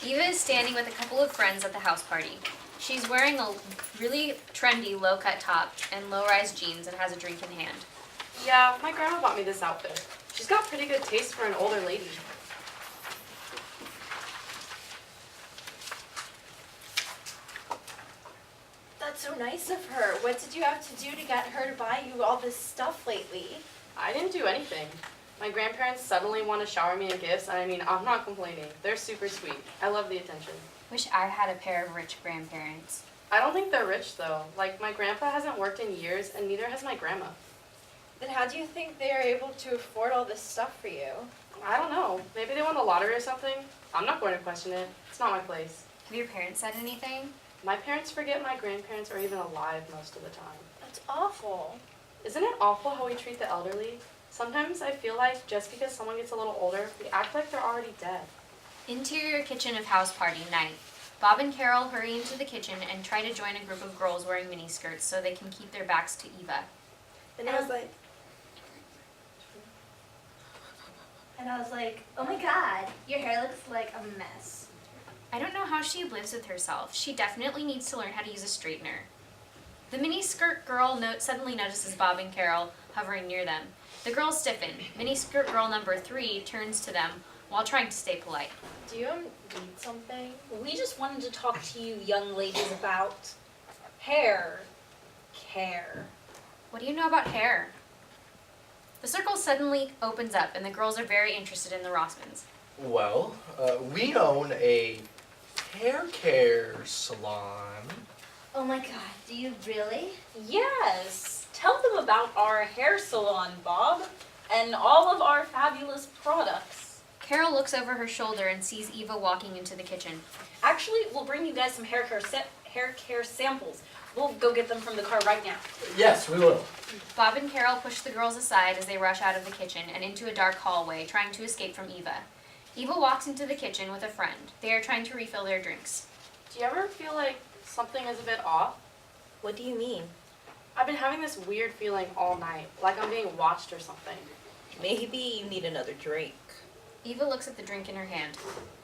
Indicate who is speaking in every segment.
Speaker 1: Eva is standing with a couple of friends at the house party. She's wearing a really trendy low-cut top and low-rise jeans and has a drink in hand.
Speaker 2: Yeah, my grandma bought me this outfit. She's got pretty good taste for an older lady.
Speaker 3: That's so nice of her. What did you have to do to get her to buy you all this stuff lately?
Speaker 2: I didn't do anything. My grandparents suddenly want to shower me in gifts, and I mean, I'm not complaining. They're super sweet. I love the attention.
Speaker 1: Wish I had a pair of rich grandparents.
Speaker 2: I don't think they're rich, though. Like, my grandpa hasn't worked in years, and neither has my grandma.
Speaker 3: Then how do you think they are able to afford all this stuff for you?
Speaker 2: I don't know. Maybe they won the lottery or something? I'm not going to question it. It's not my place.
Speaker 1: Have your parents said anything?
Speaker 2: My parents forget my grandparents are even alive most of the time.
Speaker 3: That's awful.
Speaker 2: Isn't it awful how we treat the elderly? Sometimes I feel like just because someone gets a little older, we act like they're already dead.
Speaker 1: Interior kitchen of house party night. Bob and Carol hurry into the kitchen and try to join a group of girls wearing miniskirts so they can keep their backs to Eva.
Speaker 3: And I was like, oh my god, your hair looks like a mess.
Speaker 1: I don't know how she lives with herself. She definitely needs to learn how to use a straightener. The miniskirt girl suddenly notices Bob and Carol hovering near them. The girls stiffen. Miniskirt girl number 3 turns to them while trying to stay polite.
Speaker 3: Do you need something?
Speaker 4: We just wanted to talk to you young ladies about hair care.
Speaker 1: What do you know about hair? The circle suddenly opens up and the girls are very interested in the Rossmans.
Speaker 5: Well, we own a hair care salon.
Speaker 3: Oh my god, do you really?
Speaker 4: Yes, tell them about our hair salon, Bob, and all of our fabulous products.
Speaker 1: Carol looks over her shoulder and sees Eva walking into the kitchen.
Speaker 4: Actually, we'll bring you guys some hair care samples. We'll go get them from the car right now.
Speaker 5: Yes, we will.
Speaker 1: Bob and Carol push the girls aside as they rush out of the kitchen and into a dark hallway, trying to escape from Eva. Eva walks into the kitchen with a friend. They are trying to refill their drinks.
Speaker 2: Do you ever feel like something is a bit off?
Speaker 3: What do you mean?
Speaker 2: I've been having this weird feeling all night, like I'm being watched or something.
Speaker 6: Maybe you need another drink.
Speaker 1: Eva looks at the drink in her hand.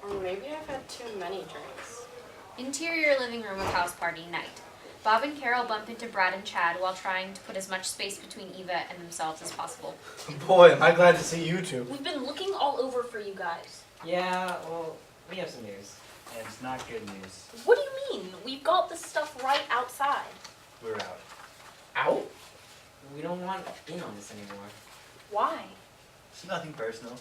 Speaker 2: Or maybe I've had too many drinks.
Speaker 1: Interior living room of house party night. Bob and Carol bump into Brad and Chad while trying to put as much space between Eva and themselves as possible.
Speaker 5: Boy, am I glad to see you two.
Speaker 4: We've been looking all over for you guys.
Speaker 7: Yeah, well, we have some news. And it's not good news.
Speaker 4: What do you mean? We've got the stuff right outside.
Speaker 7: We're out.
Speaker 5: Out?
Speaker 7: We don't want in on this anymore.
Speaker 4: Why?
Speaker 8: It's nothing personal.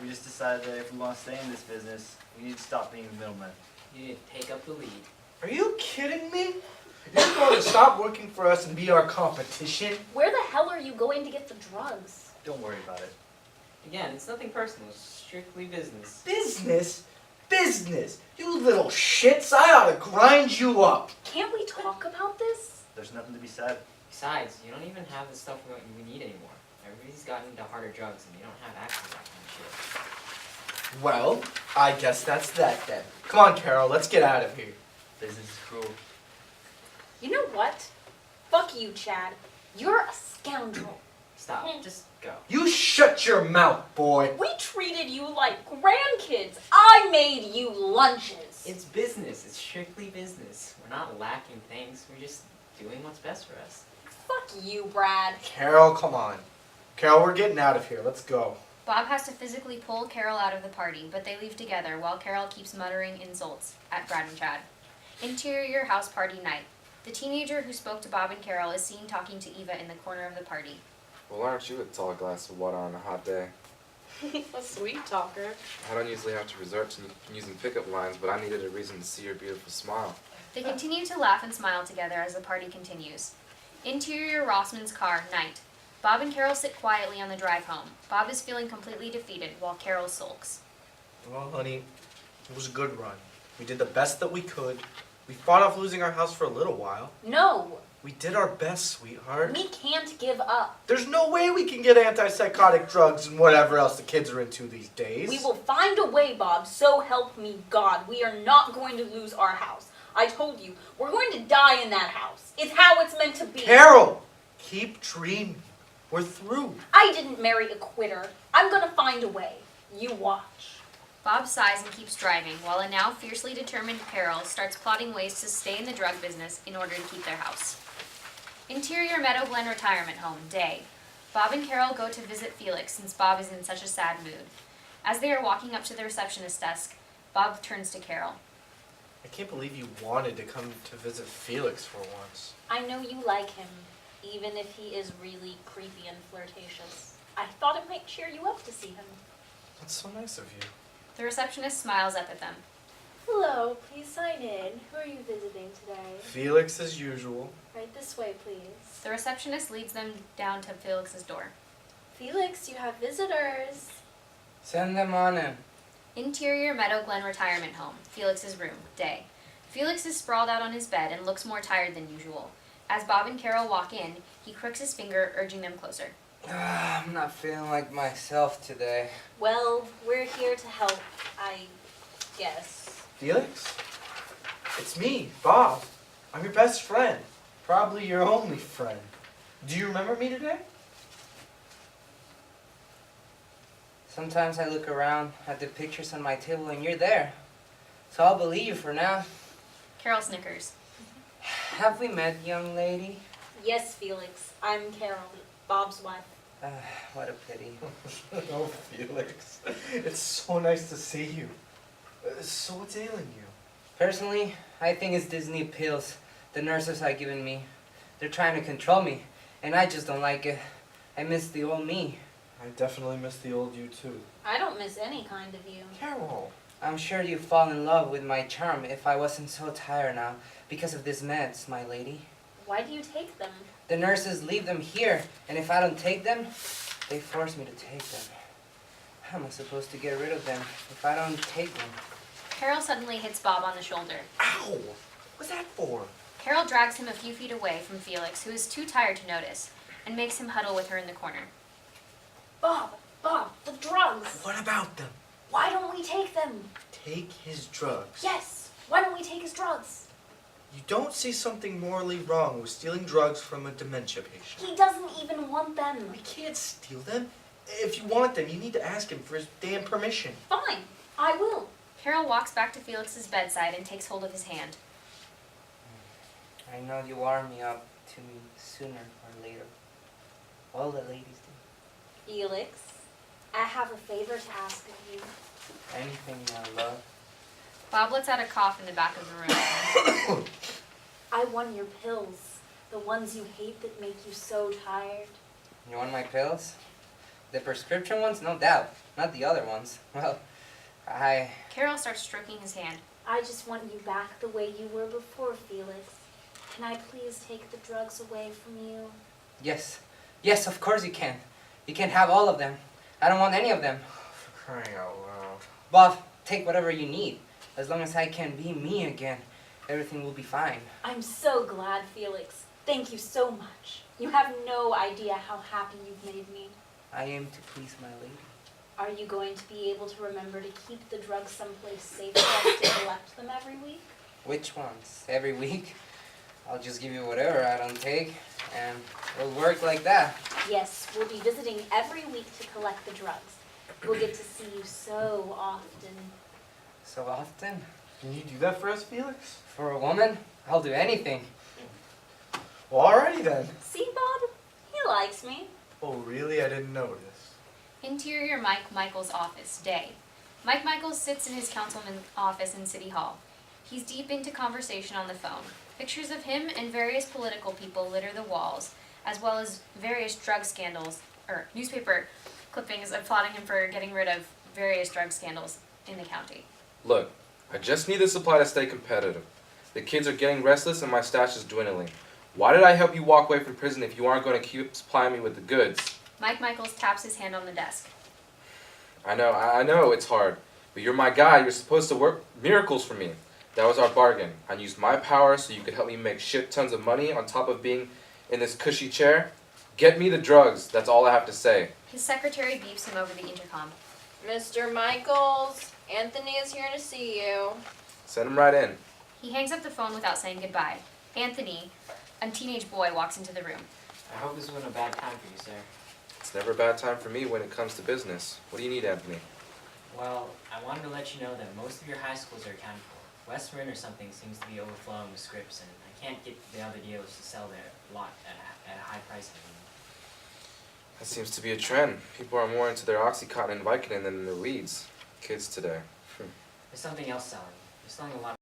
Speaker 8: We just decided that if we want to stay in this business, we need to stop being the middleman.
Speaker 7: You need to take up the lead.
Speaker 5: Are you kidding me? You're going to stop working for us and be our competition?
Speaker 4: Where the hell are you going to get the drugs?
Speaker 8: Don't worry about it.
Speaker 7: Again, it's nothing personal. It's strictly business.
Speaker 5: Business? Business? You little shits, I ought to grind you up.
Speaker 4: Can't we talk about this?
Speaker 8: There's nothing to be said.
Speaker 7: Besides, you don't even have the stuff we need anymore. Everybody's gotten into harder drugs and you don't have access to that kind of shit.
Speaker 5: Well, I guess that's that then. Come on, Carol, let's get out of here.
Speaker 8: Business is cruel.
Speaker 4: You know what? Fuck you, Chad. You're a scoundrel.
Speaker 7: Stop. Just go.
Speaker 5: You shut your mouth, boy.
Speaker 4: We treated you like grandkids. I made you lunches.
Speaker 7: It's business. It's strictly business. We're not lacking things. We're just doing what's best for us.
Speaker 4: Fuck you, Brad.
Speaker 5: Carol, come on. Carol, we're getting out of here. Let's go.
Speaker 1: Bob has to physically pull Carol out of the party, but they leave together while Carol keeps muttering insults at Brad and Chad. Interior house party night. The teenager who spoke to Bob and Carol is seen talking to Eva in the corner of the party.
Speaker 9: Well, aren't you a tall glass of water on a hot day?
Speaker 2: A sweet talker.
Speaker 9: I don't usually have to resort to using pickup lines, but I needed a reason to see your beautiful smile.
Speaker 1: They continue to laugh and smile together as the party continues. Interior Rossman's car, night. Bob and Carol sit quietly on the drive home. Bob is feeling completely defeated, while Carol sulks.
Speaker 5: Well, honey, it was a good run. We did the best that we could. We fought off losing our house for a little while.
Speaker 4: No,
Speaker 5: We did our best, sweetheart.
Speaker 4: we can't give up.
Speaker 5: There's no way we can get antipsychotic drugs and whatever else the kids are into these days.
Speaker 4: We will find a way, Bob. So help me God. We are not going to lose our house. I told you, we're going to die in that house. It's how it's meant to be.
Speaker 5: Carol, keep dreaming. We're through.
Speaker 4: I didn't marry a quitter. I'm going to find a way. You watch.
Speaker 1: Bob sighs and keeps driving, while a now fiercely determined Carol starts plotting ways to stay in the drug business in order to keep their house. Interior Meadow Glen Retirement Home, day. Bob and Carol go to visit Felix since Bob is in such a sad mood. As they are walking up to the receptionist's desk, Bob turns to Carol.
Speaker 5: I can't believe you wanted to come to visit Felix for once.
Speaker 4: I know you like him, even if he is really creepy and flirtatious. I thought it might cheer you up to see him.
Speaker 5: That's so nice of you.
Speaker 1: The receptionist smiles up at them.
Speaker 3: Hello, please sign in. Who are you visiting today?
Speaker 5: Felix as usual.
Speaker 3: Right this way, please.
Speaker 1: The receptionist leads them down to Felix's door.
Speaker 3: Felix, you have visitors.
Speaker 10: Send them on in.
Speaker 1: Interior Meadow Glen Retirement Home, Felix's room, day. Felix is sprawled out on his bed and looks more tired than usual. As Bob and Carol walk in, he crooks his finger, urging them closer.
Speaker 10: I'm not feeling like myself today.
Speaker 4: Well, we're here to help, I guess.
Speaker 5: Felix? It's me, Bob. I'm your best friend. Probably your only friend. Do you remember me today?
Speaker 10: Sometimes I look around at the pictures on my table and you're there. So I'll believe you for now.
Speaker 1: Carol snickers.
Speaker 10: Have we met, young lady?
Speaker 4: Yes, Felix. I'm Carol, Bob's wife.
Speaker 10: What a pity.
Speaker 5: Oh, Felix. It's so nice to see you. So what's ailing you?
Speaker 10: Personally, I think it's Disney pills the nurses have given me. They're trying to control me, and I just don't like it. I miss the old me.
Speaker 5: I definitely miss the old you too.
Speaker 4: I don't miss any kind of you.
Speaker 5: Carol.
Speaker 10: I'm sure you'd fall in love with my charm if I wasn't so tired now because of these meds, my lady.
Speaker 4: Why do you take them?
Speaker 10: The nurses leave them here, and if I don't take them, they force me to take them. How am I supposed to get rid of them if I don't take them?
Speaker 1: Carol suddenly hits Bob on the shoulder.
Speaker 5: Ow! What's that for?
Speaker 1: Carol drags him a few feet away from Felix, who is too tired to notice, and makes him huddle with her in the corner.
Speaker 3: Bob, the drugs.
Speaker 5: What about them?
Speaker 3: Why don't we take them?
Speaker 5: Take his drugs.
Speaker 3: Yes, why don't we take his drugs?
Speaker 5: You don't see something morally wrong with stealing drugs from a dementia patient.
Speaker 4: He doesn't even want them.
Speaker 5: We can't steal them. If you want them, you need to ask him for his damn permission.
Speaker 4: Fine, I will.
Speaker 1: Carol walks back to Felix's bedside and takes hold of his hand.
Speaker 10: I know you warm me up to me sooner or later. All the ladies do.
Speaker 4: Felix, I have a favor to ask of you.
Speaker 10: Anything, my love.
Speaker 1: Bob lets out a cough in the back of the room.
Speaker 4: I want your pills. The ones you hate that make you so tired.
Speaker 10: You want my pills? The prescription ones? No doubt. Not the other ones. Well,
Speaker 1: Carol starts stroking his hand.
Speaker 4: I just want you back the way you were before, Felix. Can I please take the drugs away from you?
Speaker 10: Yes. Yes, of course you can. You can have all of them. I don't want any of them.
Speaker 5: For crying out loud.
Speaker 10: Bob, take whatever you need. As long as I can be me again, everything will be fine.
Speaker 4: I'm so glad, Felix. Thank you so much. You have no idea how happy you've made me.
Speaker 10: I aim to please my lady.
Speaker 4: Are you going to be able to remember to keep the drugs someplace safe for us to collect them every week?
Speaker 10: Which ones? Every week? I'll just give you whatever I don't take, and it'll work like that.
Speaker 4: Yes, we'll be visiting every week to collect the drugs. We'll get to see you so often.
Speaker 10: So often?
Speaker 5: Can you do that for us, Felix?
Speaker 10: For a woman, I'll do anything.
Speaker 5: Well, alrighty then.
Speaker 4: See, Bob? He likes me.
Speaker 5: Oh, really? I didn't notice.
Speaker 1: Interior Mike Michaels' office, day. Mike Michaels sits in his councilman's office in City Hall. He's deep into conversation on the phone. Pictures of him and various political people litter the walls, as well as various drug scandals, or newspaper clippings applauding him for getting rid of various drug scandals in the county.
Speaker 9: Look, I just need the supply to stay competitive. The kids are getting restless and my stash is dwindling. Why did I help you walk away from prison if you aren't going to keep supplying me with the goods?
Speaker 1: Mike Michaels taps his hand on the desk.
Speaker 9: I know it's hard, but you're my guy. You're supposed to work miracles for me. That was our bargain. I used my power so you could help me make shit tons of money on top of being in this cushy chair. Get me the drugs. That's all I have to say.
Speaker 1: His secretary beeps him over the intercom.
Speaker 3: Mr. Michaels, Anthony is here to see you.
Speaker 9: Send him right in.
Speaker 1: He hangs up the phone without saying goodbye. Anthony, a teenage boy, walks into the room.
Speaker 7: I hope this wasn't a bad time for you, sir.
Speaker 9: It's never a bad time for me when it comes to business. What do you need, Anthony?
Speaker 7: Well, I wanted to let you know that most of your high schools are accounted for. West Marin or something seems to be overflowing with scripts, and I can't get the other dealers to sell their lot at a high price anymore.
Speaker 9: That seems to be a trend. People are more into their Oxycontin and Vicodin than their weeds. Kids today.
Speaker 7: There's something else selling. They're selling a lot